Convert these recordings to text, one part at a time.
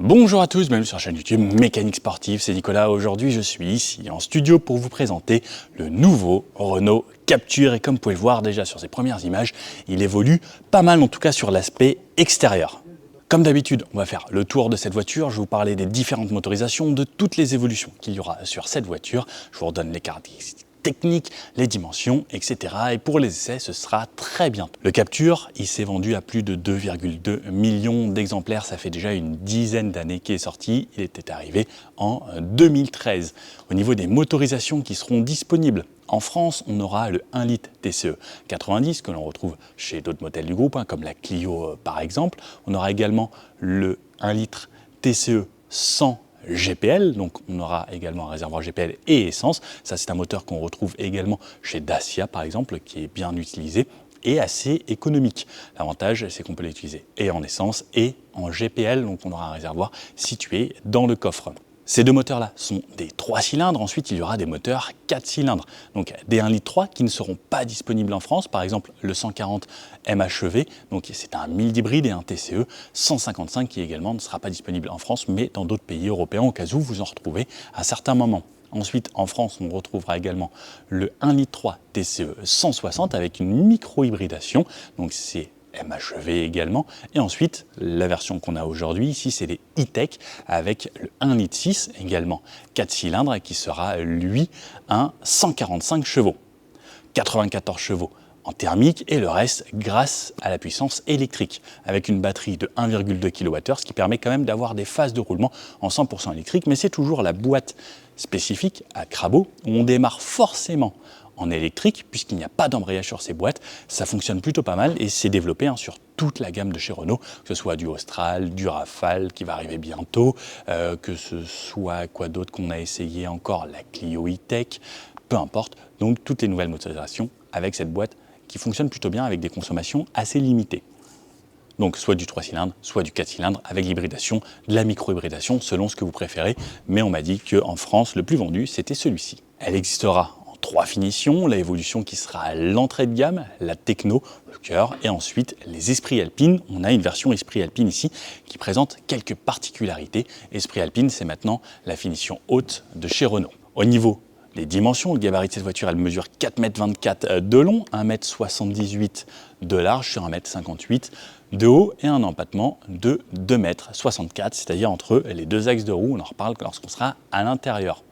Bonjour à tous, bienvenue sur la chaîne YouTube Mécanique Sportive, c'est Nicolas. Aujourd'hui je suis ici en studio pour vous présenter le nouveau Renault Captur et comme vous pouvez le voir déjà sur ces premières images, il évolue pas mal en tout cas sur l'aspect extérieur. Comme d'habitude, on va faire le tour de cette voiture, je vais vous parler des différentes motorisations, de toutes les évolutions qu'il y aura sur cette voiture, je vous redonne les caractéristiques techniques, les dimensions, etc. Et pour les essais, ce sera très bientôt. Le Captur, il s'est vendu à plus de 2,2 millions d'exemplaires. Ça fait déjà une dizaine d'années qu'il est sorti. Il était arrivé en 2013. Au niveau des motorisations qui seront disponibles, en France, on aura le 1 litre TCE 90 que l'on retrouve chez d'autres modèles du groupe, comme la Clio par exemple. On aura également le 1 litre TCE 100 GPL, donc on aura également un réservoir GPL et essence. Ça, c'est un moteur qu'on retrouve également chez Dacia, par exemple, qui est bien utilisé et assez économique. L'avantage, c'est qu'on peut l'utiliser et en essence et en GPL, donc on aura un réservoir situé dans le coffre. Ces deux moteurs-là sont des 3 cylindres, ensuite il y aura des moteurs 4 cylindres, donc des 1,3 litre qui ne seront pas disponibles en France, par exemple le 140 MHEV, donc c'est un mild hybride et un TCE 155 qui également ne sera pas disponible en France, mais dans d'autres pays européens au cas où vous en retrouvez à certains moments. Ensuite, en France, on retrouvera également le 1,3 litre TCE 160 avec une micro-hybridation, donc c'est MHEV également. Et ensuite, la version qu'on a aujourd'hui, ici, c'est les e-tech avec le 1,6 litre également 4 cylindres qui sera, lui, un 145 chevaux. 94 chevaux en thermique et le reste grâce à la puissance électrique avec une batterie de 1,2 kWh, ce qui permet quand même d'avoir des phases de roulement en 100% électrique, mais c'est toujours la boîte spécifique à Crabo où on démarre forcément en électrique puisqu'il n'y a pas d'embrayage sur ces boîtes. Ça fonctionne plutôt pas mal et c'est développé sur toute la gamme de chez Renault, que ce soit du Austral, du Rafale qui va arriver bientôt, que ce soit quoi d'autre qu'on a essayé encore, la Clio e-tech, peu importe. Donc toutes les nouvelles motorisations avec cette boîte qui fonctionne plutôt bien avec des consommations assez limitées. Donc soit du 3 cylindres, soit du 4 cylindres avec l'hybridation, de la micro-hybridation selon ce que vous préférez. Mais on m'a dit qu'en France, le plus vendu, c'était celui-ci. Elle existera en 3 finitions, la évolution qui sera à l'entrée de gamme, la Techno, le cœur, et ensuite les Esprit Alpine. On a une version Esprit Alpine ici qui présente quelques particularités. Esprit Alpine, c'est maintenant la finition haute de chez Renault. Au niveau les dimensions, le gabarit de cette voiture, elle mesure 4,24 m de long, 1,78 m de large sur 1,58 m de haut et un empattement de 2,64 m, c'est-à-dire entre les deux axes de roue. On en reparle lorsqu'on sera à l'intérieur.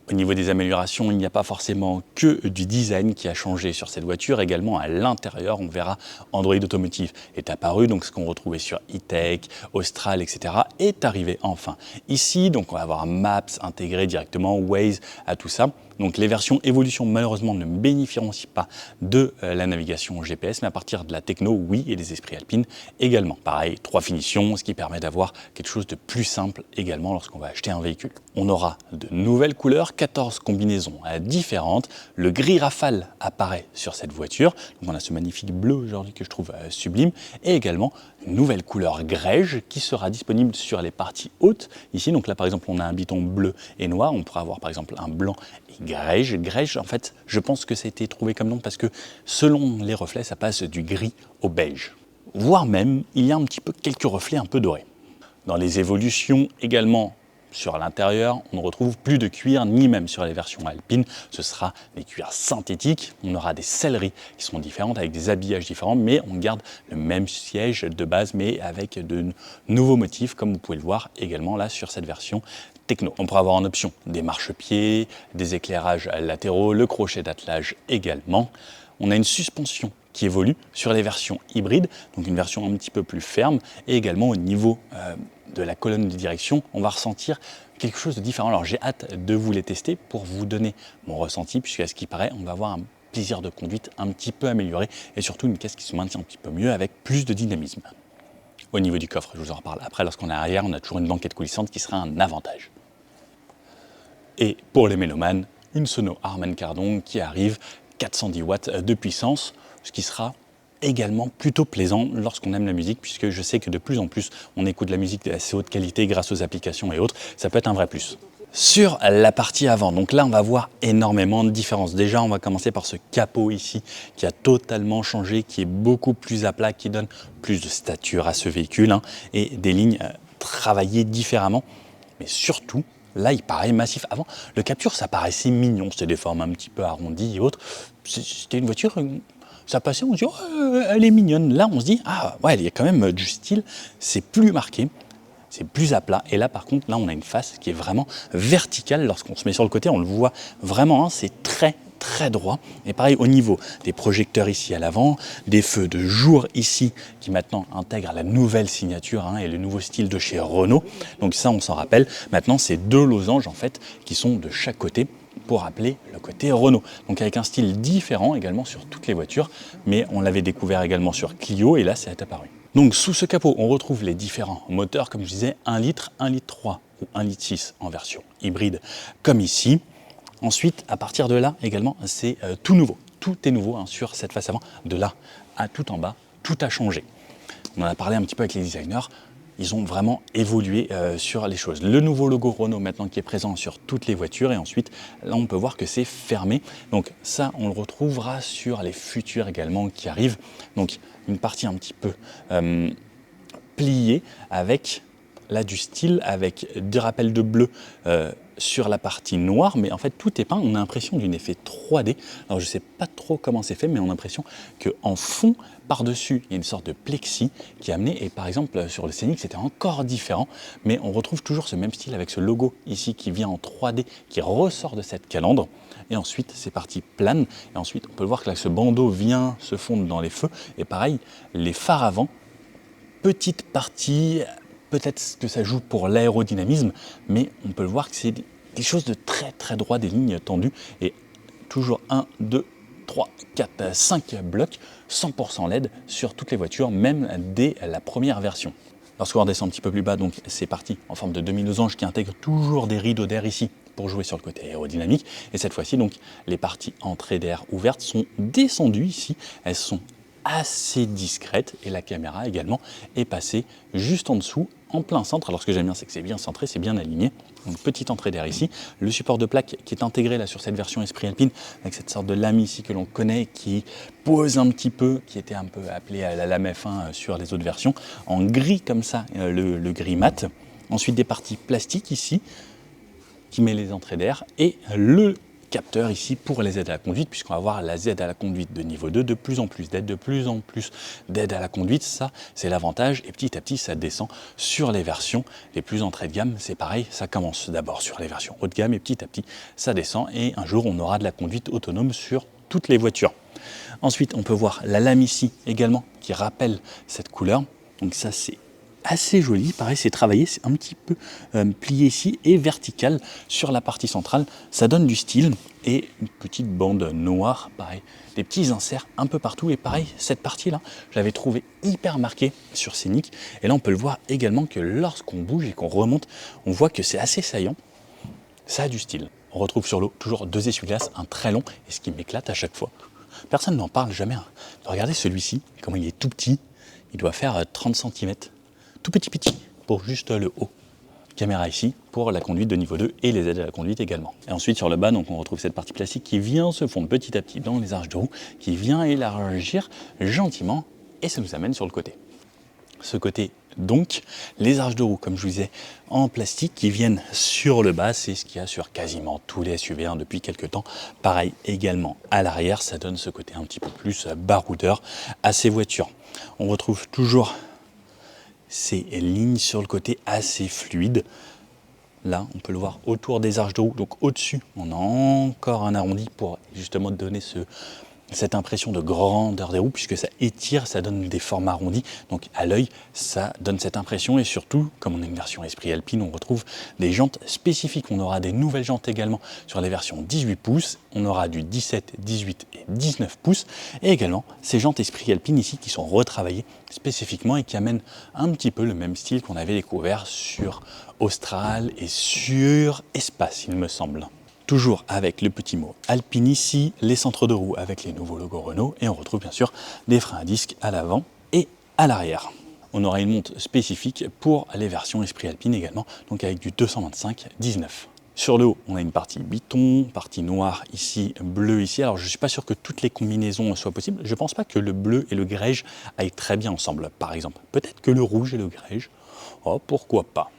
Au niveau des améliorations, il n'y a pas forcément que du design qui a changé sur cette voiture. Également à l'intérieur, on verra Android Automotive est apparu, donc ce qu'on retrouvait sur e-tech, Austral, etc. est arrivé enfin ici. Donc on va avoir Maps intégré directement, Waze à tout ça. Donc les versions Evolution malheureusement ne bénéficieront pas de la navigation GPS, mais à partir de la Techno, oui, et des Esprits Alpines également. Pareil, 3 finitions, ce qui permet d'avoir quelque chose de plus simple également lorsqu'on va acheter un véhicule. On aura de nouvelles couleurs, 14 combinaisons différentes. Le gris Rafale apparaît sur cette voiture. Donc on a ce magnifique bleu aujourd'hui que je trouve sublime. Et également une nouvelle couleur grège qui sera disponible sur les parties hautes. Ici, donc là par exemple, on a un biton bleu et noir. On pourra avoir par exemple un blanc et grège. Grège, en fait, je pense que ça a été trouvé comme nom parce que selon les reflets, ça passe du gris au beige. Voire même, il y a un petit peu quelques reflets un peu dorés. Dans les évolutions également, sur l'intérieur, on ne retrouve plus de cuir, ni même sur les versions alpines. Ce sera des cuirs synthétiques. On aura des selleries qui sont différentes, avec des habillages différents, mais on garde le même siège de base, mais avec de nouveaux motifs, comme vous pouvez le voir également là sur cette version Techno. On pourra avoir en option des marchepieds, des éclairages latéraux, le crochet d'attelage également. On a une suspension qui évolue sur les versions hybrides, donc une version un petit peu plus ferme, et également au niveau de la colonne de direction, on va ressentir quelque chose de différent. Alors j'ai hâte de vous les tester pour vous donner mon ressenti, puisqu'à ce qui paraît, on va avoir un plaisir de conduite un petit peu amélioré, et surtout une caisse qui se maintient un petit peu mieux avec plus de dynamisme. Au niveau du coffre, je vous en reparle après, lorsqu'on est arrière, on a toujours une banquette coulissante qui sera un avantage. Et pour les mélomanes, une sono Harman Kardon qui arrive, 410 watts de puissance, ce qui sera également plutôt plaisant lorsqu'on aime la musique, puisque je sais que de plus en plus on écoute de la musique d'assez haute qualité grâce aux applications et autres, ça peut être un vrai plus. Sur la partie avant, donc là on va voir énormément de différences. Déjà on va commencer par ce capot ici qui a totalement changé, qui est beaucoup plus à plat, qui donne plus de stature à ce véhicule et des lignes travaillées différemment, mais surtout là, il paraît massif. Avant, le Capture, ça paraissait mignon. C'était des formes un petit peu arrondies et autres. C'était une voiture, ça passait, on se dit, oh, elle est mignonne. Là, on se dit, ah ouais, il y a quand même du style. C'est plus marqué, c'est plus à plat. Et là, par contre, là, on a une face qui est vraiment verticale. Lorsqu'on se met sur le côté, on le voit vraiment. C'est très droit. Et pareil au niveau des projecteurs ici à l'avant, des feux de jour ici qui maintenant intègrent la nouvelle signature et le nouveau style de chez Renault. Donc ça on s'en rappelle. Maintenant c'est 2 losanges en fait qui sont de chaque côté pour rappeler le côté Renault. Donc avec un style différent également sur toutes les voitures, mais on l'avait découvert également sur Clio et là c'est apparu. Donc sous ce capot on retrouve les différents moteurs, comme je disais, 1 litre, 1 litre 3 ou 1 litre 6 en version hybride comme ici. Ensuite, à partir de là, également, c'est tout nouveau. Tout est nouveau sur cette face avant. De là à tout en bas, tout a changé. On en a parlé un petit peu avec les designers. Ils ont vraiment évolué sur les choses. Le nouveau logo Renault maintenant qui est présent sur toutes les voitures. Et ensuite, là, on peut voir que c'est fermé. Donc ça, on le retrouvera sur les futurs également qui arrivent. Donc une partie un petit peu pliée avec là du style, avec des rappels de bleu sur la partie noire, mais en fait tout est peint, on a l'impression d'un effet 3D. Alors je ne sais pas trop comment c'est fait, mais on a l'impression qu'en fond, par-dessus, il y a une sorte de plexi qui est amené, et par exemple sur le Scénic c'était encore différent, mais on retrouve toujours ce même style avec ce logo ici qui vient en 3D, qui ressort de cette calandre, et ensuite c'est parti plane, et ensuite on peut voir que là ce bandeau vient se fondre dans les feux, et pareil, les phares avant, petite partie. Peut-être que ça joue pour l'aérodynamisme, mais on peut le voir que c'est des choses de très droit, des lignes tendues, et toujours 1, 2, 3, 4, 5 blocs, 100% LED sur toutes les voitures, même dès la première version. Lorsqu'on redescend un petit peu plus bas, donc c'est parti en forme de demi-losange qui intègre toujours des rideaux d'air ici pour jouer sur le côté aérodynamique, et cette fois-ci donc les parties entrée d'air ouvertes sont descendues ici, elles sont assez discrète et la caméra également est passée juste en dessous, en plein centre. Alors ce que j'aime bien, c'est que c'est bien centré, c'est bien aligné. Donc petite entrée d'air ici, le support de plaque qui est intégré là sur cette version Esprit Alpine avec cette sorte de lame ici que l'on connaît, qui pose un petit peu, qui était un peu appelé à la lame F1 sur les autres versions, en gris comme ça, le gris mat. Ensuite des parties plastiques ici qui met les entrées d'air et le capteur ici pour les aides à la conduite, puisqu'on va avoir la aide à la conduite de niveau 2, de plus en plus d'aide à la conduite, ça c'est l'avantage, et petit à petit ça descend sur les versions les plus entrées de gamme. C'est pareil, ça commence d'abord sur les versions haut de gamme et petit à petit ça descend, et un jour on aura de la conduite autonome sur toutes les voitures. Ensuite on peut voir la lame ici également qui rappelle cette couleur, donc ça c'est assez joli, pareil c'est travaillé, c'est un petit peu plié ici et vertical sur la partie centrale, ça donne du style, et une petite bande noire, pareil, des petits inserts un peu partout, et pareil cette partie là, je l'avais trouvé hyper marquée sur Scénic, et là on peut le voir également que lorsqu'on bouge et qu'on remonte, on voit que c'est assez saillant, ça a du style. On retrouve sur l'eau toujours 2 essuie-glaces, un très long, et ce qui m'éclate à chaque fois, personne n'en parle jamais, regardez celui-ci, comment il est tout petit, il doit faire 30 cm, tout petit pour juste le haut. Caméra ici pour la conduite de niveau 2 et les aides à la conduite également. Et ensuite sur le bas, donc on retrouve cette partie plastique qui vient se fondre petit à petit dans les arches de roue, qui vient élargir gentiment, et ça nous amène sur le côté. Ce côté donc, les arches de roue, comme je vous disais, en plastique qui viennent sur le bas, c'est ce qu'il y a sur quasiment tous les SUV depuis quelques temps. Pareil également à l'arrière, ça donne ce côté un petit peu plus baroudeur à ces voitures. On retrouve toujours ces lignes sur le côté assez fluides. Là, on peut le voir autour des arches de roue, donc au-dessus, on a encore un arrondi pour justement donner ce cette impression de grandeur des roues puisque ça étire, ça donne des formes arrondies. Donc à l'œil, ça donne cette impression et surtout, comme on a une version Esprit Alpine, on retrouve des jantes spécifiques. On aura des nouvelles jantes également sur les versions 18 pouces, on aura du 17, 18 et 19 pouces et également ces jantes Esprit Alpine ici qui sont retravaillées spécifiquement et qui amènent un petit peu le même style qu'on avait découvert sur Austral et sur Espace, il me semble. Toujours avec le petit mot Alpine ici, les centres de roues avec les nouveaux logos Renault et on retrouve bien sûr des freins à disque à l'avant et à l'arrière. On aura une montre spécifique pour les versions Esprit Alpine également, donc avec du 225-19. Sur le haut, on a une partie biton, partie noire ici, bleu ici. Alors je ne suis pas sûr que toutes les combinaisons soient possibles. Je ne pense pas que le bleu et le grège aillent très bien ensemble, par exemple. Peut-être que le rouge et le grège, oh pourquoi pas.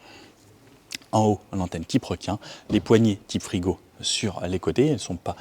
En haut, l'antenne type requin, les poignées type frigo sur les côtés, elles ne sont pas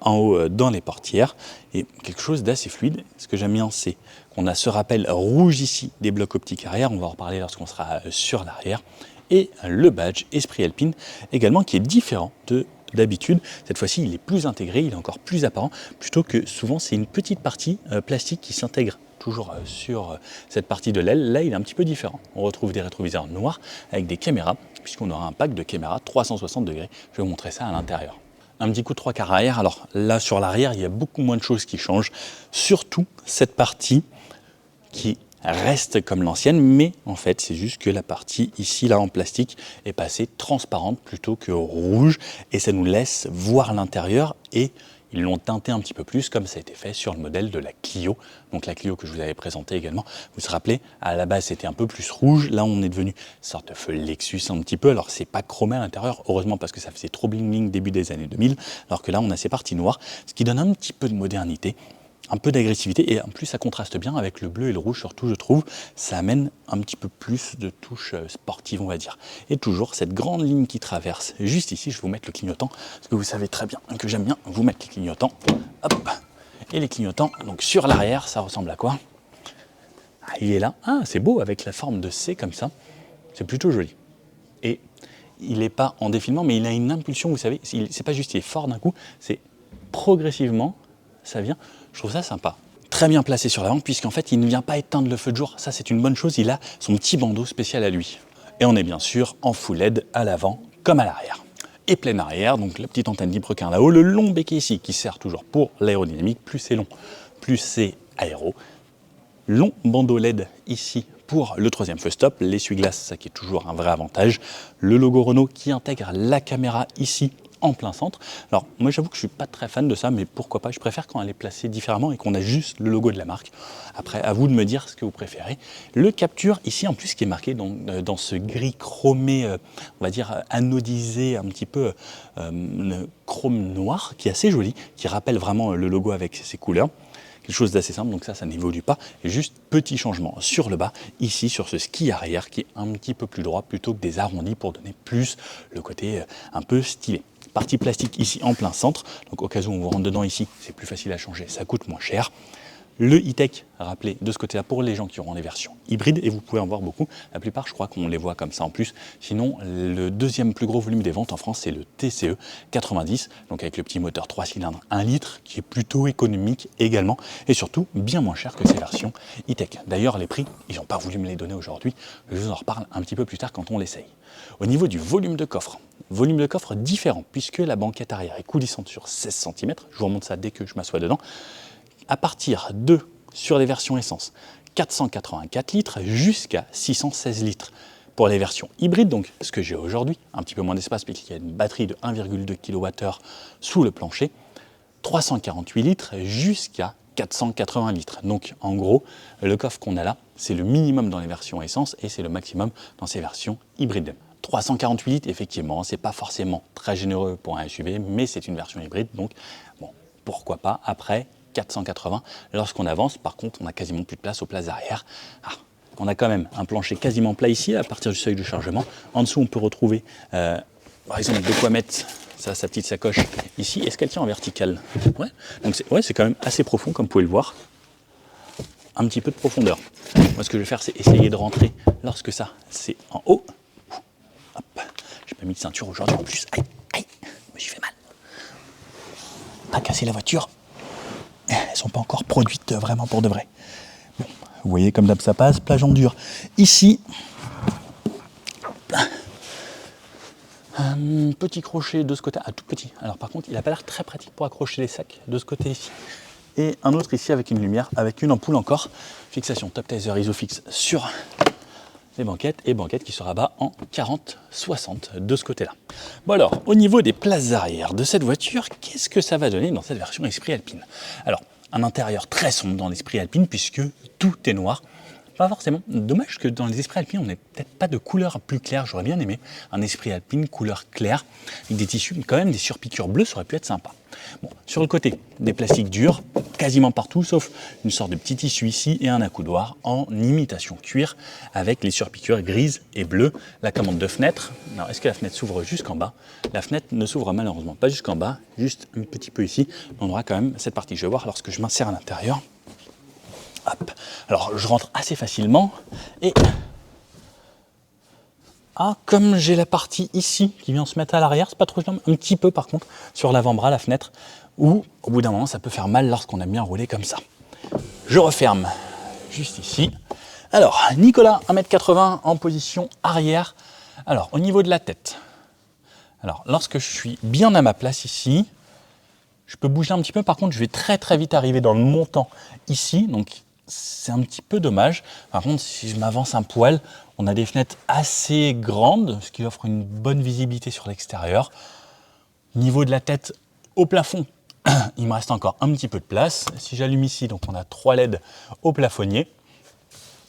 en haut dans les portières, et quelque chose d'assez fluide. Ce que j'aime bien, c'est qu'on a ce rappel rouge ici des blocs optiques arrière, on va en reparler lorsqu'on sera sur l'arrière, et le badge Esprit Alpine également qui est différent de d'habitude. Cette fois-ci, il est plus intégré, il est encore plus apparent, plutôt que souvent c'est une petite partie plastique qui s'intègre toujours sur cette partie de l'aile. Là, il est un petit peu différent. On retrouve des rétroviseurs noirs avec des caméras, puisqu'on aura un pack de caméras 360 degrés. Je vais vous montrer ça à l'intérieur. Un petit coup de 3/4 arrière. Alors là, sur l'arrière, il y a beaucoup moins de choses qui changent. Surtout cette partie qui reste comme l'ancienne, mais en fait, c'est juste que la partie ici, là, en plastique, est passée transparente plutôt que rouge, et ça nous laisse voir l'intérieur, et ils l'ont teinté un petit peu plus, comme ça a été fait sur le modèle de la Clio. Donc la Clio que je vous avais présentée également. Vous vous rappelez, à la base, c'était un peu plus rouge. Là, on est devenu une sorte de feu Lexus un petit peu. Alors, c'est pas chromé à l'intérieur, heureusement, parce que ça faisait trop bling-bling début des années 2000. Alors que là, on a ces parties noires, ce qui donne un petit peu de modernité, un peu d'agressivité, et en plus ça contraste bien avec le bleu et le rouge, surtout je trouve, ça amène un petit peu plus de touches sportives, on va dire. Et toujours cette grande ligne qui traverse, juste ici, je vais vous mettre le clignotant, parce que vous savez très bien que j'aime bien vous mettre les clignotants. Hop. Et les clignotants, donc sur l'arrière, ça ressemble à quoi? Ah, il est là, ah c'est beau avec la forme de C comme ça, c'est plutôt joli. Et il n'est pas en défilement, mais il a une impulsion, vous savez, c'est pas juste il est fort d'un coup, c'est progressivement, ça vient. Je trouve ça sympa. Très bien placé sur l'avant, puisqu'en fait, il ne vient pas éteindre le feu de jour. Ça, c'est une bonne chose. Il a son petit bandeau spécial à lui. Et on est bien sûr en full LED à l'avant comme à l'arrière. Et plein arrière, donc la petite antenne type requin là-haut, le long béquet ici qui sert toujours pour l'aérodynamique. Plus c'est long, plus c'est aéro. Long bandeau LED ici pour le troisième feu stop. L'essuie-glace, ça qui est toujours un vrai avantage. Le logo Renault qui intègre la caméra ici en plein centre. Alors moi j'avoue que je suis pas très fan de ça, mais pourquoi pas, je préfère quand elle est placée différemment et qu'on a juste le logo de la marque. Après, à vous de me dire ce que vous préférez. Le capture ici en plus qui est marqué dans ce gris chromé, on va dire anodisé, un petit peu chrome noir, qui est assez joli, qui rappelle vraiment le logo avec ses couleurs. Quelque chose d'assez simple, donc ça n'évolue pas. Et juste petit changement sur le bas, ici sur ce ski arrière qui est un petit peu plus droit plutôt que des arrondis pour donner plus le côté un peu stylé. Partie plastique ici en plein centre, donc au cas où on vous rentre dedans ici, c'est plus facile à changer, ça coûte moins cher. Le e-tech, rappelez, de ce côté-là pour les gens qui auront des versions hybrides, et vous pouvez en voir beaucoup. La plupart, je crois qu'on les voit comme ça en plus. Sinon, le deuxième plus gros volume des ventes en France, c'est le TCE 90, donc avec le petit moteur 3 cylindres 1 litre, qui est plutôt économique également, et surtout bien moins cher que ces versions e-tech. D'ailleurs, les prix, ils n'ont pas voulu me les donner aujourd'hui, je vous en reparle un petit peu plus tard quand on l'essaye. Au niveau du volume de coffre différent, puisque la banquette arrière est coulissante sur 16 cm, je vous remonte ça dès que je m'assois dedans, à partir de, sur les versions essence, 484 litres jusqu'à 616 litres. Pour les versions hybrides, donc ce que j'ai aujourd'hui, un petit peu moins d'espace puisqu'il y a une batterie de 1,2 kWh sous le plancher, 348 litres jusqu'à 480 litres. Donc en gros, le coffre qu'on a là, c'est le minimum dans les versions essence et c'est le maximum dans ces versions hybrides. 348 litres, effectivement, c'est pas forcément très généreux pour un SUV, mais c'est une version hybride, donc bon, pourquoi pas. Après, 480. Lorsqu'on avance, par contre, on a quasiment plus de place aux places arrière. Ah, on a quand même un plancher quasiment plat ici, à partir du seuil de chargement. En dessous, on peut retrouver, par exemple, de quoi mettre sa petite sacoche ici. Est-ce qu'elle tient en vertical? Ouais. Donc c'est quand même assez profond, comme vous pouvez le voir. Un petit peu de profondeur. Moi, ce que je vais faire, c'est essayer de rentrer lorsque ça, c'est en haut. Hop. J'ai pas mis de ceinture aujourd'hui en plus. Aïe, aïe, je me suis fait mal. Pas casser la voiture. sont pas encore produites vraiment pour de vrai. Bon, vous voyez comme d'hab ça passe, plage en dur. Ici, un petit crochet de ce côté, tout petit. Alors par contre, il n'a pas l'air très pratique pour accrocher les sacs de ce côté ici. Et un autre ici avec une lumière, avec une ampoule encore. Fixation Top Taser Isofix sur les banquettes et banquettes qui se rabat en 40-60 de ce côté-là. Bon alors, au niveau des places arrière de cette voiture, qu'est-ce que ça va donner dans cette version Esprit Alpine? Alors, un intérieur très sombre dans l'Esprit Alpine puisque tout est noir. Pas forcément. Dommage que dans les esprits alpines, on n'ait peut-être pas de couleur plus claire. J'aurais bien aimé un esprit alpine couleur claire, avec des tissus, mais quand même des surpiqûres bleues, ça aurait pu être sympa. Bon, sur le côté, des plastiques durs, quasiment partout, sauf une sorte de petit tissu ici et un accoudoir en imitation cuir, avec les surpiqûres grises et bleues. La commande de fenêtre, alors est-ce que la fenêtre s'ouvre jusqu'en bas? La fenêtre ne s'ouvre malheureusement pas jusqu'en bas, juste un petit peu ici. On aura quand même cette partie. Je vais voir lorsque je m'insère à l'intérieur. Hop. Alors je rentre assez facilement et comme j'ai la partie ici qui vient se mettre à l'arrière, c'est pas trop gênant, un petit peu par contre sur l'avant-bras, la fenêtre, où au bout d'un moment ça peut faire mal lorsqu'on a bien roulé comme ça. Je referme juste ici. Alors Nicolas, 1m80 en position arrière. Alors au niveau de la tête, alors lorsque je suis bien à ma place ici, je peux bouger un petit peu, par contre je vais très très vite arriver dans le montant ici, donc c'est un petit peu dommage. Par contre, si je m'avance un poil, on a des fenêtres assez grandes, ce qui offre une bonne visibilité sur l'extérieur. Niveau de la tête au plafond, il me reste encore un petit peu de place. Si j'allume ici, donc on a 3 LED au plafonnier.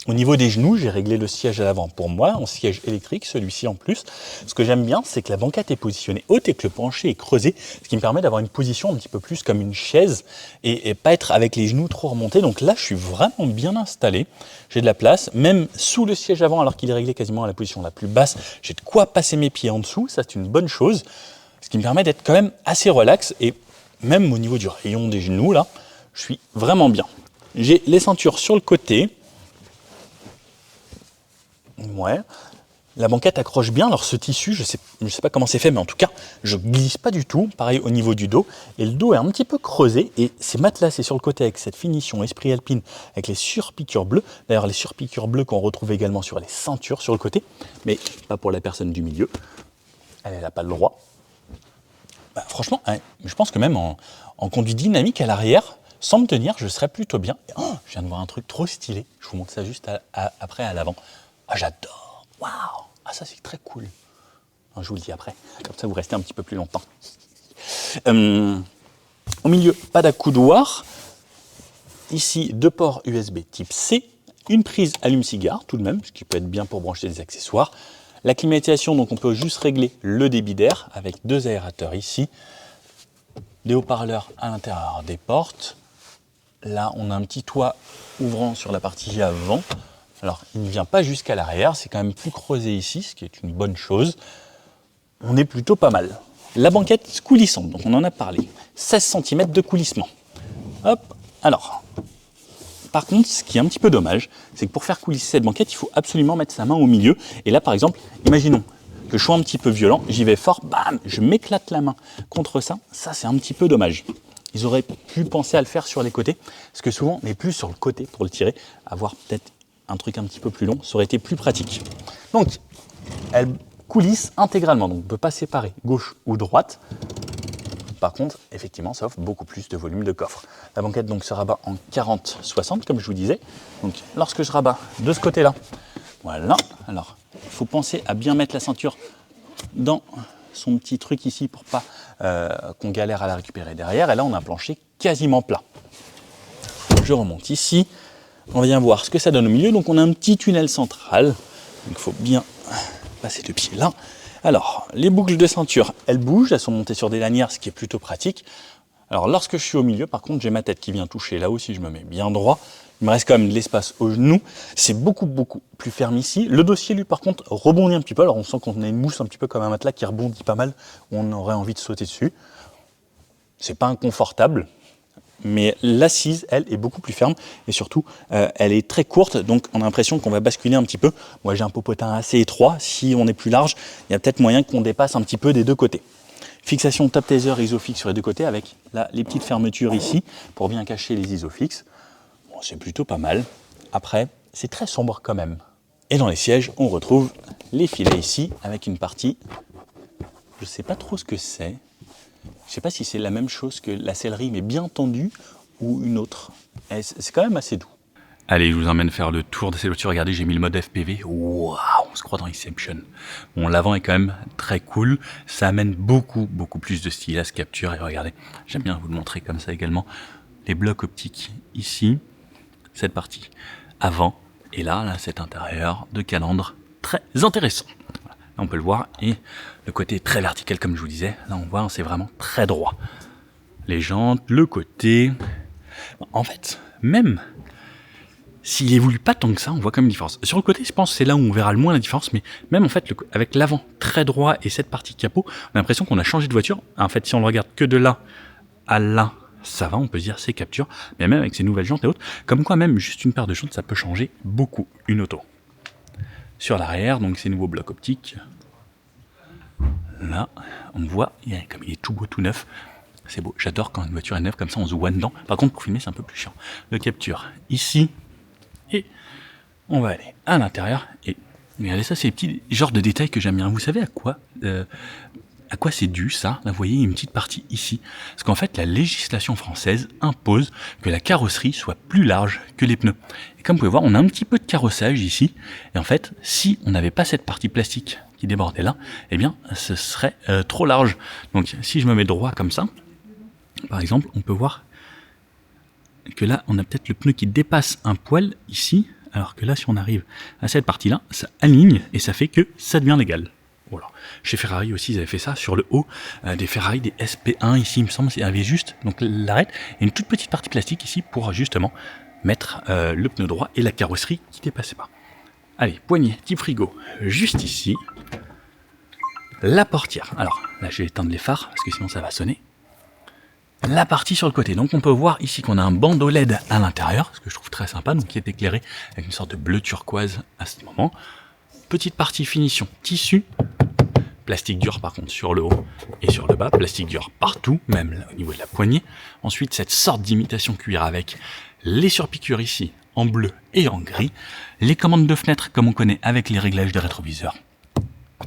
Au niveau des genoux, j'ai réglé le siège à l'avant pour moi, en siège électrique, celui-ci en plus. Ce que j'aime bien, c'est que la banquette est positionnée haute et que le plancher est creusé, ce qui me permet d'avoir une position un petit peu plus comme une chaise et pas être avec les genoux trop remontés. Donc là, je suis vraiment bien installé. J'ai de la place, même sous le siège avant, alors qu'il est réglé quasiment à la position la plus basse. J'ai de quoi passer mes pieds en dessous, ça c'est une bonne chose. Ce qui me permet d'être quand même assez relax et même au niveau du rayon des genoux, là, je suis vraiment bien. J'ai les ceintures sur le côté. Ouais, la banquette accroche bien, alors ce tissu, je sais pas comment c'est fait, mais en tout cas, je glisse pas du tout, pareil au niveau du dos, et le dos est un petit peu creusé, et c'est matelassé sur le côté avec cette finition Esprit Alpine, avec les surpiqûres bleues, d'ailleurs les surpiqûres bleues qu'on retrouve également sur les ceintures sur le côté, mais pas pour la personne du milieu, elle n'a pas le droit. Bah, franchement, je pense que même en conduite dynamique à l'arrière, sans me tenir, je serais plutôt bien. Oh, je viens de voir un truc trop stylé, je vous montre ça juste après à l'avant. Ah, j'adore! Waouh! Ah, ça, c'est très cool. Non, je vous le dis après, comme ça, vous restez un petit peu plus longtemps. Au milieu, pas d'accoudoir. Ici, 2 ports USB type C. Une prise allume-cigare, tout de même, ce qui peut être bien pour brancher des accessoires. La climatisation, donc on peut juste régler le débit d'air avec 2 aérateurs ici. Des haut-parleurs à l'intérieur des portes. Là, on a un petit toit ouvrant sur la partie avant. Alors, il ne vient pas jusqu'à l'arrière, c'est quand même plus creusé ici, ce qui est une bonne chose. On est plutôt pas mal. La banquette coulissante, donc on en a parlé. 16 cm de coulissement. Hop, alors. Par contre, ce qui est un petit peu dommage, c'est que pour faire coulisser cette banquette, il faut absolument mettre sa main au milieu. Et là, par exemple, imaginons que je sois un petit peu violent, j'y vais fort, bam, je m'éclate la main contre ça. Ça, c'est un petit peu dommage. Ils auraient pu penser à le faire sur les côtés, parce que souvent, on est plus sur le côté pour le tirer, avoir peut-être un truc un petit peu plus long, ça aurait été plus pratique. Donc, elle coulisse intégralement, donc on ne peut pas séparer gauche ou droite. Par contre, effectivement, ça offre beaucoup plus de volume de coffre. La banquette donc se rabat en 40-60, comme je vous disais. Donc, lorsque je rabats de ce côté-là, voilà. Alors, il faut penser à bien mettre la ceinture dans son petit truc ici pour pas qu'on galère à la récupérer derrière. Et là, on a un plancher quasiment plat. Je remonte ici. On vient voir ce que ça donne au milieu. Donc on a un petit tunnel central. Donc il faut bien passer le pied là. Alors, les boucles de ceinture, elles bougent. Elles sont montées sur des lanières, ce qui est plutôt pratique. Alors lorsque je suis au milieu, par contre, j'ai ma tête qui vient toucher là aussi. Je me mets bien droit. Il me reste quand même de l'espace au genou. C'est beaucoup plus ferme ici. Le dossier, lui, par contre, rebondit un petit peu. Alors on sent qu'on a une mousse un petit peu comme un matelas qui rebondit pas mal. On aurait envie de sauter dessus. C'est pas inconfortable. Mais l'assise, elle, est beaucoup plus ferme et surtout, elle est très courte, donc on a l'impression qu'on va basculer un petit peu. Moi, j'ai un popotin assez étroit. Si on est plus large, il y a peut-être moyen qu'on dépasse un petit peu des deux côtés. Fixation top taser Isofix sur les deux côtés avec là, les petites fermetures ici pour bien cacher les Isofix. Bon, c'est plutôt pas mal. Après, c'est très sombre quand même. Et dans les sièges, on retrouve les filets ici avec une partie, je sais pas trop ce que c'est. Je sais pas si c'est la même chose que la sellerie mais bien tendue ou une autre. C'est quand même assez doux. Allez, je vous emmène faire le tour de ces voitures. Regardez, j'ai mis le mode FPV. Waouh, on se croit dans Inception. Bon, l'avant est quand même très cool. Ça amène beaucoup plus de style à ce capture. Et regardez, j'aime bien vous le montrer comme ça également. Les blocs optiques ici, cette partie avant. Et là, cet intérieur de calandre très intéressant. Là, on peut le voir. Et le côté très vertical, comme je vous disais. Là, on voit, c'est vraiment très droit. Les jantes, le côté. En fait, même s'il évolue pas tant que ça, on voit quand même une différence. Sur le côté, je pense que c'est là où on verra le moins la différence, mais même en fait, avec l'avant très droit et cette partie capot, on a l'impression qu'on a changé de voiture. En fait, si on le regarde que de là à là, ça va, on peut se dire c'est capture, mais même avec ces nouvelles jantes et autres, comme quoi même juste une paire de jantes, ça peut changer beaucoup une auto. Sur l'arrière, donc ces nouveaux blocs optiques, là, on voit, comme il est tout beau, tout neuf, c'est beau, j'adore quand une voiture est neuve, comme ça on se voit dedans. Par contre, pour filmer, c'est un peu plus chiant. Le capture ici, et on va aller à l'intérieur et regardez ça, c'est les petits genres de détails que j'aime bien. Vous savez à quoi c'est dû ça? Là, vous voyez une petite partie ici. Parce qu'en fait, la législation française impose que la carrosserie soit plus large que les pneus. Et comme vous pouvez voir, on a un petit peu de carrossage ici. Et en fait, si on n'avait pas cette partie plastique qui débordait là, eh bien, ce serait trop large. Donc, si je me mets droit comme ça, par exemple, on peut voir que là, on a peut-être le pneu qui dépasse un poil ici, alors que là, si on arrive à cette partie-là, ça aligne et ça fait que ça devient légal. Voilà. Chez Ferrari aussi, ils avaient fait ça sur le haut des Ferrari, des SP1 ici, il me semble, il y avait juste donc l'arête et une toute petite partie plastique ici pour justement mettre le pneu droit et la carrosserie qui dépassait pas. Allez, poignée, type frigo, juste ici. La portière. Alors là, je vais éteindre les phares parce que sinon ça va sonner. La partie sur le côté, donc on peut voir ici qu'on a un bandeau LED à l'intérieur, ce que je trouve très sympa, donc qui est éclairé avec une sorte de bleu turquoise à ce moment. Petite partie finition, tissu, plastique dur par contre sur le haut et sur le bas, plastique dur partout, même là, au niveau de la poignée. Ensuite cette sorte d'imitation cuir avec les surpiqûres ici en bleu et en gris, les commandes de fenêtre comme on connaît avec les réglages de rétroviseur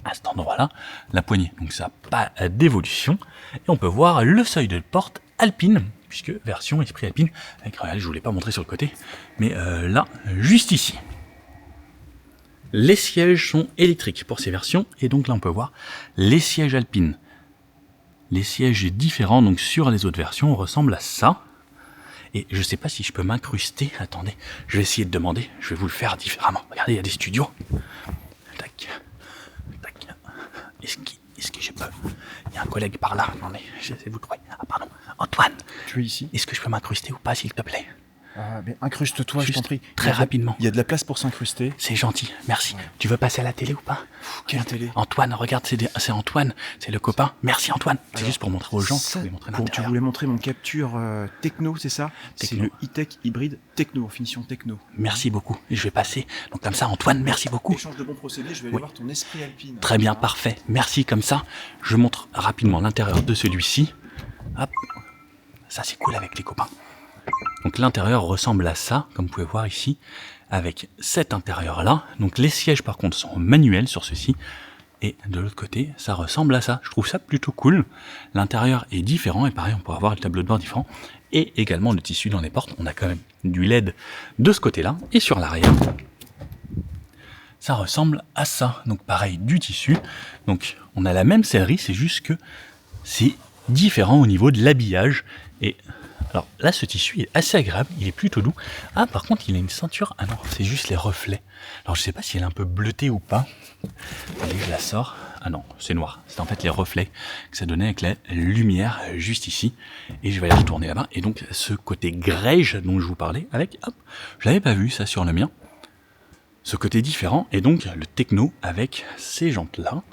à cet endroit-là, la poignée, donc ça n'a pas d'évolution, et on peut voir le seuil de porte alpine, puisque version esprit alpine, avec, je ne vous l'ai pas montré sur le côté, mais là, juste ici. Les sièges sont électriques pour ces versions, et donc là on peut voir les sièges alpines. Les sièges différents, donc sur les autres versions, ressemblent à ça. Et je ne sais pas si je peux m'incruster, attendez, je vais essayer de demander, je vais vous le faire différemment. Regardez, il y a des studios. Tac. Est-ce que je peux? Il y a un collègue par là. Attendez, j'essaie de vous trouver. Ah pardon, Antoine. Tu es ici? Est-ce que je peux m'incruster ou pas, s'il te plaît? Mais incruste-toi, je t'en prie. Très rapidement. Il y a de la place pour s'incruster. C'est gentil, merci. Ouais. Tu veux passer à la télé ou pas? Quelle télé? Antoine, regarde, c'est Antoine, c'est le copain. Merci Antoine. C'est juste pour montrer aux gens. Tu voulais montrer mon capture techno, c'est ça? C'est le e-tech hybride techno, en finition techno. Merci beaucoup. Et je vais passer. Donc comme ça, Antoine, merci beaucoup. Échange de bons procédés, je vais aller voir ton esprit alpine. Très bien, parfait. Merci, comme ça. Je montre rapidement l'intérieur de celui-ci. Hop. Ça, c'est cool avec les copains. Donc l'intérieur ressemble à ça, comme vous pouvez voir ici, avec cet intérieur-là. Donc les sièges par contre sont manuels sur ceci. Et de l'autre côté, ça ressemble à ça. Je trouve ça plutôt cool. L'intérieur est différent et pareil, on pourra avoir le tableau de bord différent. Et également le tissu dans les portes. On a quand même du LED de ce côté-là. Et sur l'arrière, ça ressemble à ça. Donc pareil, du tissu. Donc on a la même sellerie, c'est juste que c'est différent au niveau de l'habillage. Et alors là, ce tissu est assez agréable, il est plutôt doux. Ah, par contre, il a une ceinture. Ah non, c'est juste les reflets. Alors, je sais pas si elle est un peu bleutée ou pas. Allez, je la sors. Ah non, c'est noir. C'est en fait les reflets que ça donnait avec la lumière juste ici. Et je vais aller retourner là-bas. Et donc, ce côté grège dont je vous parlais, avec, hop, je l'avais pas vu ça sur le mien. Ce côté différent. Et donc, le techno avec ces jantes-là.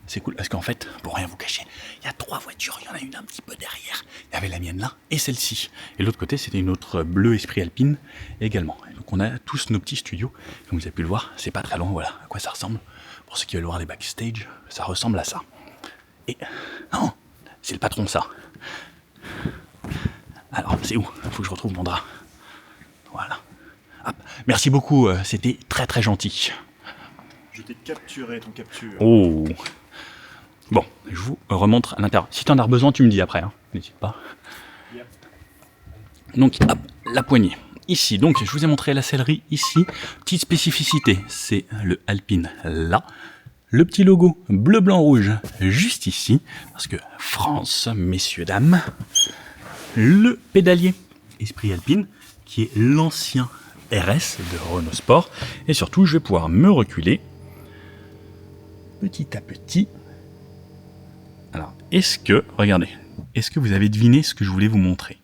C'est cool parce qu'en fait, pour rien vous cacher, il y a 3 voitures, il y en a une un petit peu derrière. Il y avait la mienne là et celle-ci. Et l'autre côté, c'était une autre bleu esprit alpine également. Et donc on a tous nos petits studios. Comme vous avez pu le voir, c'est pas très loin, voilà à quoi ça ressemble. Pour ceux qui veulent voir les backstage, ça ressemble à ça. Et... Non, c'est le patron, ça. Alors, c'est où? Faut que je retrouve mon drap. Voilà. Hop. Merci beaucoup, c'était très très gentil. Je t'ai capturé ton capture. Oh. Bon, je vous remontre à l'intérieur. Si tu en as besoin, tu me dis après, hein. N'hésite pas. Yep. Donc, hop, la poignée. Ici, donc, je vous ai montré la sellerie ici. Petite spécificité, c'est le Alpine là. Le petit logo bleu, blanc, rouge juste ici. Parce que France, messieurs, dames. Le pédalier Esprit Alpine, qui est l'ancien RS de Renault Sport. Et surtout, je vais pouvoir me reculer petit à petit. Alors, regardez, est-ce que vous avez deviné ce que je voulais vous montrer?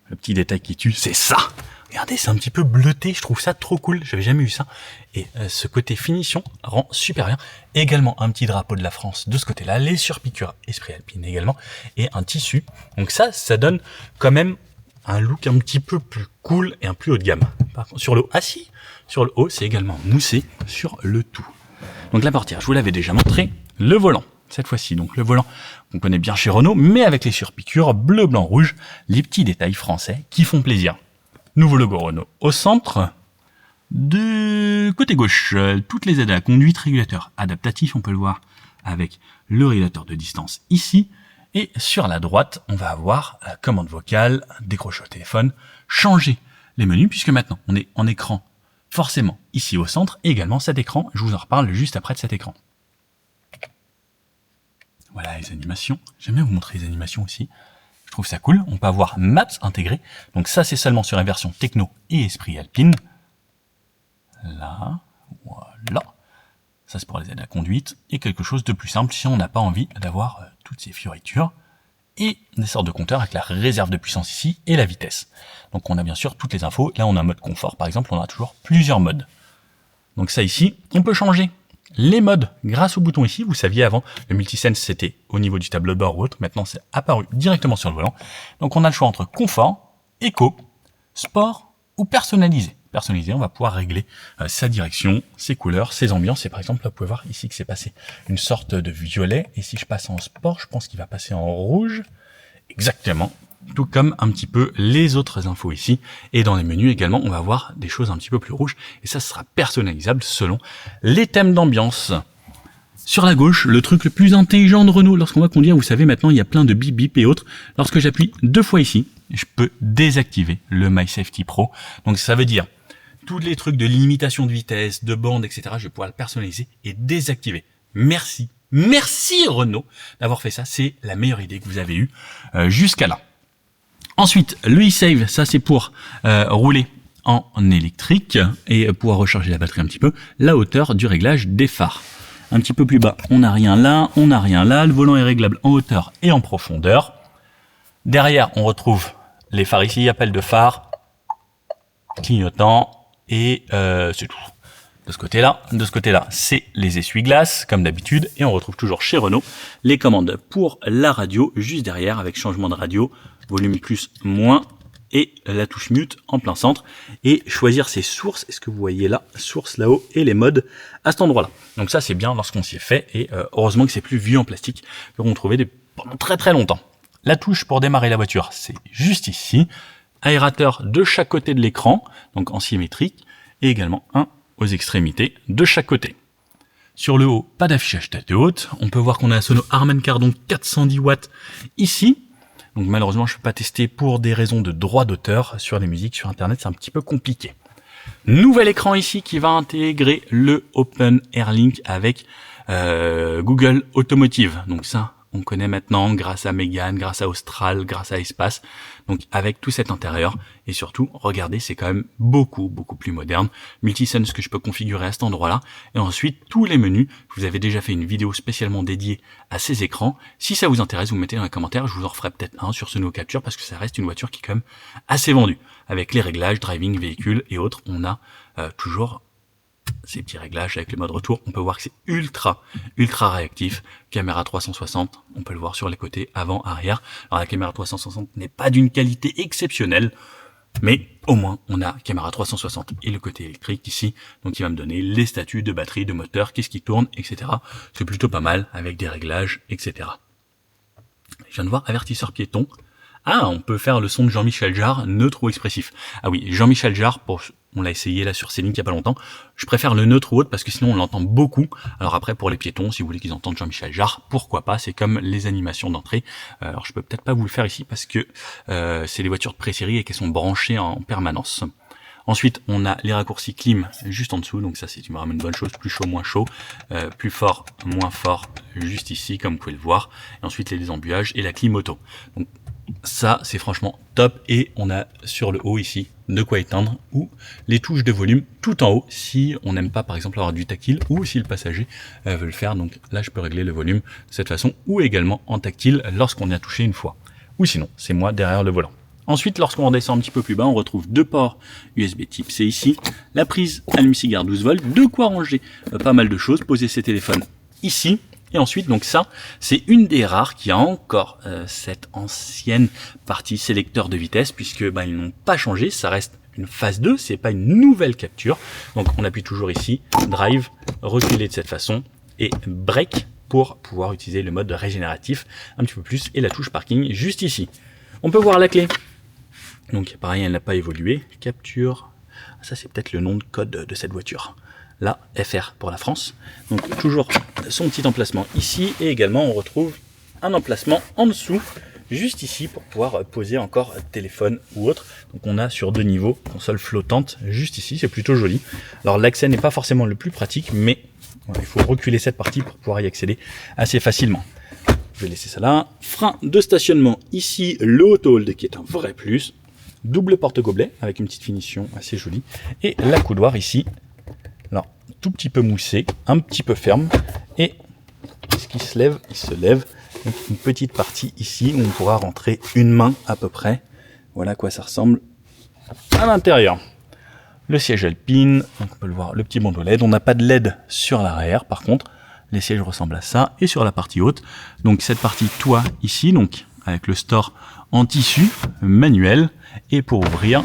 Le petit détail qui tue, c'est ça. Regardez, c'est un petit peu bleuté, je trouve ça trop cool, j'avais jamais eu ça. Et ce côté finition rend super bien. Également un petit drapeau de la France de ce côté-là, les surpiqûres Esprit Alpine également, et un tissu. Donc ça donne quand même un look un petit peu plus cool et un plus haut de gamme. Par contre, sur le haut, sur le haut, c'est également moussé sur le tout. Donc la portière, je vous l'avais déjà montré. Le volant, cette fois-ci, donc le volant qu'on connaît bien chez Renault, mais avec les surpiqûres bleu, blanc, rouge, les petits détails français qui font plaisir. Nouveau logo Renault au centre. De côté gauche, toutes les aides à la conduite, régulateur adaptatif, on peut le voir avec le régulateur de distance ici. Et sur la droite, on va avoir la commande vocale, décrocher au téléphone, changer les menus, puisque maintenant on est en écran forcément ici au centre, et également cet écran, je vous en reparle juste après de cet écran. Voilà les animations, j'aime bien vous montrer les animations aussi. Je trouve ça cool, on peut avoir Maps intégré, donc ça c'est seulement sur la version Techno et Esprit Alpine. Là, voilà, ça c'est pour les aides à la conduite, et quelque chose de plus simple si on n'a pas envie d'avoir toutes ces fioritures, et des sortes de compteurs avec la réserve de puissance ici, et la vitesse. Donc on a bien sûr toutes les infos, là on a un mode confort par exemple, on a toujours plusieurs modes. Donc ça ici, on peut changer les modes grâce au bouton ici. Vous saviez avant, le multisense c'était au niveau du tableau de bord ou autre. Maintenant c'est apparu directement sur le volant. Donc on a le choix entre confort, éco, sport ou personnalisé. Personnalisé, on va pouvoir régler sa direction, ses couleurs, ses ambiances. Et par exemple, là, vous pouvez voir ici que c'est passé une sorte de violet. Et si je passe en sport, je pense qu'il va passer en rouge. Exactement. Tout comme un petit peu les autres infos ici. Et dans les menus également, on va voir des choses un petit peu plus rouges. Et ça sera personnalisable selon les thèmes d'ambiance. Sur la gauche, le truc le plus intelligent de Renault, lorsqu'on va conduire, vous savez, maintenant, il y a plein de bip bip et autres. Lorsque j'appuie 2 fois ici, je peux désactiver le My Safety Pro. Donc ça veut dire tous les trucs de limitation de vitesse, de bande, etc. Je vais pouvoir le personnaliser et désactiver. Merci. Merci Renault d'avoir fait ça. C'est la meilleure idée que vous avez eue jusqu'à là. Ensuite, le e-save, ça c'est pour rouler en électrique et pouvoir recharger la batterie un petit peu. La hauteur du réglage des phares. Un petit peu plus bas, on n'a rien là, on n'a rien là. Le volant est réglable en hauteur et en profondeur. Derrière, on retrouve les phares ici, appel de phare, clignotant et c'est tout. De ce côté-là, c'est les essuie-glaces, comme d'habitude, et on retrouve toujours chez Renault les commandes pour la radio, juste derrière, avec changement de radio, volume plus, moins, et la touche mute en plein centre, et choisir ses sources, est-ce que vous voyez là, source là-haut, et les modes à cet endroit-là. Donc ça, c'est bien lorsqu'on s'y est fait, et heureusement que c'est plus vieux en plastique, qu'on trouvait pendant très très longtemps. La touche pour démarrer la voiture, c'est juste ici, aérateur de chaque côté de l'écran, donc en symétrique, et également un aux extrémités de chaque côté. Sur le haut, pas d'affichage tête haute. On peut voir qu'on a un sono Harman Kardon 410 watts ici. Donc malheureusement, je ne peux pas tester pour des raisons de droit d'auteur sur les musiques sur Internet, c'est un petit peu compliqué. Nouvel écran ici qui va intégrer le Open Airlink avec Google Automotive. Donc ça, on connaît maintenant grâce à Mégane, grâce à Austral, grâce à Espace. Donc avec tout cet intérieur et surtout, regardez, c'est quand même beaucoup plus moderne. Multisense que je peux configurer à cet endroit-là. Et ensuite, tous les menus. Je vous avais déjà fait une vidéo spécialement dédiée à ces écrans. Si ça vous intéresse, vous mettez dans les commentaires. Je vous en referai peut-être un sur ce nouveau Capture parce que ça reste une voiture qui est quand même assez vendue. Avec les réglages, driving, véhicule et autres, on a toujours ces petits réglages avec le mode retour. On peut voir que c'est ultra réactif. Caméra 360, on peut le voir sur les côtés, avant, arrière. Alors la caméra 360 n'est pas d'une qualité exceptionnelle, Mais au moins, on a caméra 360 et le côté électrique ici, donc il va me donner les statuts de batterie, de moteur, qu'est-ce qui tourne, etc. C'est plutôt pas mal avec des réglages, etc. Je viens de voir avertisseur piéton. Ah, on peut faire le son de Jean-Michel Jarre, neutre ou expressif. Ah oui, Jean-Michel Jarre, on l'a essayé là sur Céline il y a pas longtemps. Je préfère le neutre ou autre parce que sinon on l'entend beaucoup. Alors après, pour les piétons, si vous voulez qu'ils entendent Jean-Michel Jarre, pourquoi pas, c'est comme les animations d'entrée. Alors je peux peut-être pas vous le faire ici parce que c'est les voitures de pré-série et qu'elles sont branchées en permanence. Ensuite, on a les raccourcis clim juste en dessous, donc ça c'est vraiment une bonne chose, plus chaud, moins chaud, plus fort, moins fort, juste ici, comme vous pouvez le voir. Et ensuite les embuages et la clim auto. Donc ça, c'est franchement top. Et on a sur le haut ici de quoi éteindre ou les touches de volume tout en haut si on n'aime pas par exemple avoir du tactile ou si le passager veut le faire. Donc là, je peux régler le volume de cette façon ou également en tactile lorsqu'on y a touché une fois. Ou sinon, c'est moi derrière le volant. Ensuite, lorsqu'on redescend un petit peu plus bas, on retrouve deux ports USB type C ici, la prise allume-cigare 12 volts, de quoi ranger pas mal de choses, poser ses téléphones ici. Et ensuite, donc ça, c'est une des rares qui a encore cette ancienne partie sélecteur de vitesse, puisque ils n'ont pas changé, ça reste une phase 2, c'est pas une nouvelle capture. Donc on appuie toujours ici, drive, reculer de cette façon, et break pour pouvoir utiliser le mode régénératif un petit peu plus, et la touche parking juste ici. On peut voir la clé. Donc pareil, elle n'a pas évolué. Capture, ça c'est peut-être le nom de code de cette voiture. Là, FR pour la France. Donc toujours son petit emplacement ici et également on retrouve un emplacement en dessous, juste ici pour pouvoir poser encore téléphone ou autre. Donc on a sur 2 niveaux, console flottante juste ici, c'est plutôt joli. Alors l'accès n'est pas forcément le plus pratique, mais voilà, il faut reculer cette partie pour pouvoir y accéder assez facilement. Je vais laisser ça là. Frein de stationnement ici, le auto hold qui est un vrai plus. Double porte-gobelet avec une petite finition assez jolie. Et la coudoir ici, alors tout petit peu moussé, un petit peu ferme. Et ce qui se lève, il se lève. Donc, une petite partie ici où on pourra rentrer une main à peu près. Voilà à quoi ça ressemble à l'intérieur. Le siège alpine, donc on peut le voir, le petit bandeau LED. On n'a pas de LED sur l'arrière par contre. Les sièges ressemblent à ça. Et sur la partie haute, donc cette partie toit ici, donc avec le store en tissu manuel. Et pour ouvrir,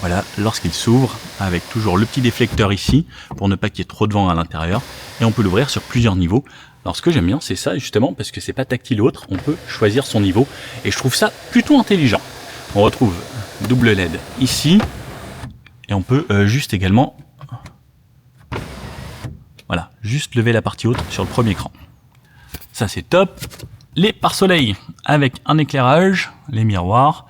voilà, lorsqu'il s'ouvre, avec toujours le petit déflecteur ici, pour ne pas qu'il y ait trop de vent à l'intérieur. Et on peut l'ouvrir sur plusieurs niveaux. Alors ce que j'aime bien, c'est ça justement, parce que c'est pas tactile ou autre, on peut choisir son niveau. Et je trouve ça plutôt intelligent. On retrouve double LED ici. Et on peut juste également, voilà, juste lever la partie haute sur le premier écran. Ça c'est top. Les pare-soleil avec un éclairage, les miroirs,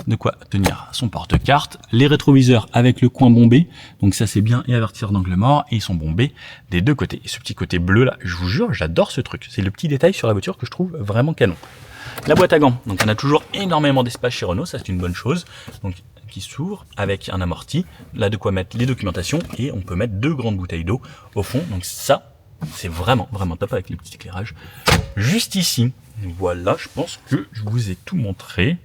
de quoi tenir son porte-carte, les rétroviseurs avec le coin bombé, donc ça c'est bien, et avertisseur d'angle mort, et ils sont bombés des deux côtés. Et ce petit côté bleu là, je vous jure, j'adore ce truc. C'est le petit détail sur la voiture que je trouve vraiment canon. La boîte à gants, donc on a toujours énormément d'espace chez Renault, ça c'est une bonne chose. Donc qui s'ouvre avec un amorti, là de quoi mettre les documentations, et on peut mettre 2 grandes bouteilles d'eau au fond, donc ça c'est vraiment top avec les petits éclairages. Juste ici, voilà, je pense que je vous ai tout montré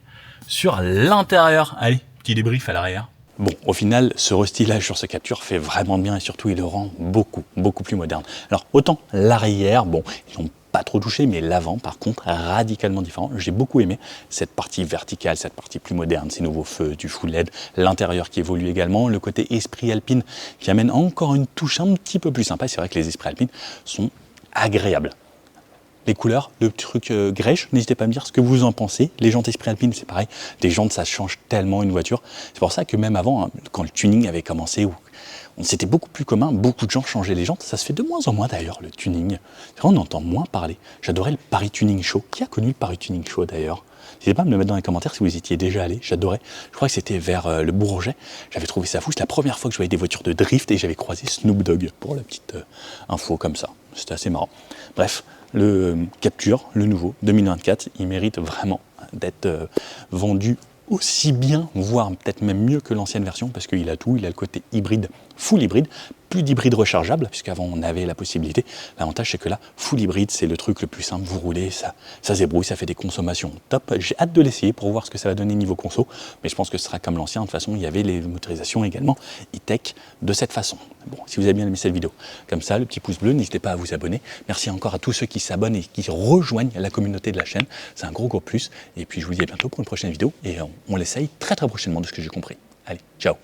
sur l'intérieur. Allez, petit débrief à l'arrière. Bon, au final, ce restylage sur cette capture fait vraiment bien et surtout il le rend beaucoup plus moderne. Alors autant l'arrière, bon, ils n'ont pas trop touché, mais l'avant par contre radicalement différent. J'ai beaucoup aimé cette partie verticale, cette partie plus moderne, ces nouveaux feux, du full LED, l'intérieur qui évolue également, le côté esprit alpine qui amène encore une touche un petit peu plus sympa. C'est vrai que les esprits alpines sont agréables. Les couleurs, le truc grèche, n'hésitez pas à me dire ce que vous en pensez. Les jantes esprit alpine, c'est pareil. Les jantes, ça change tellement une voiture. C'est pour ça que même avant, hein, quand le tuning avait commencé, c'était beaucoup plus commun, beaucoup de gens changeaient les jantes. Ça se fait de moins en moins d'ailleurs, le tuning. On entend moins parler. J'adorais le Paris Tuning Show. Qui a connu le Paris Tuning Show d'ailleurs? N'hésitez pas à me le mettre dans les commentaires si vous y étiez déjà allé. J'adorais. Je crois que c'était vers le Bourget. J'avais trouvé ça fou. C'est la première fois que je voyais des voitures de drift et j'avais croisé Snoop Dogg pour la petite info comme ça. C'était assez marrant. Bref. Le Capture, le nouveau, 2024, il mérite vraiment d'être vendu aussi bien, voire peut-être même mieux que l'ancienne version, parce qu'il a tout, il a le côté hybride, full hybride, plus d'hybride rechargeable, puisqu'avant on avait la possibilité. L'avantage c'est que là, full hybride, c'est le truc le plus simple, vous roulez, ça se débrouille, ça fait des consommations top. J'ai hâte de l'essayer pour voir ce que ça va donner niveau conso, mais je pense que ce sera comme l'ancien. De toute façon, il y avait les motorisations également e-tech de cette façon. Bon, si vous avez bien aimé cette vidéo, comme ça, le petit pouce bleu, n'hésitez pas à vous abonner. Merci encore à tous ceux qui s'abonnent et qui rejoignent la communauté de la chaîne, c'est un gros plus. Et puis je vous dis à bientôt pour une prochaine vidéo, et on l'essaye très prochainement de ce que j'ai compris. Allez, ciao!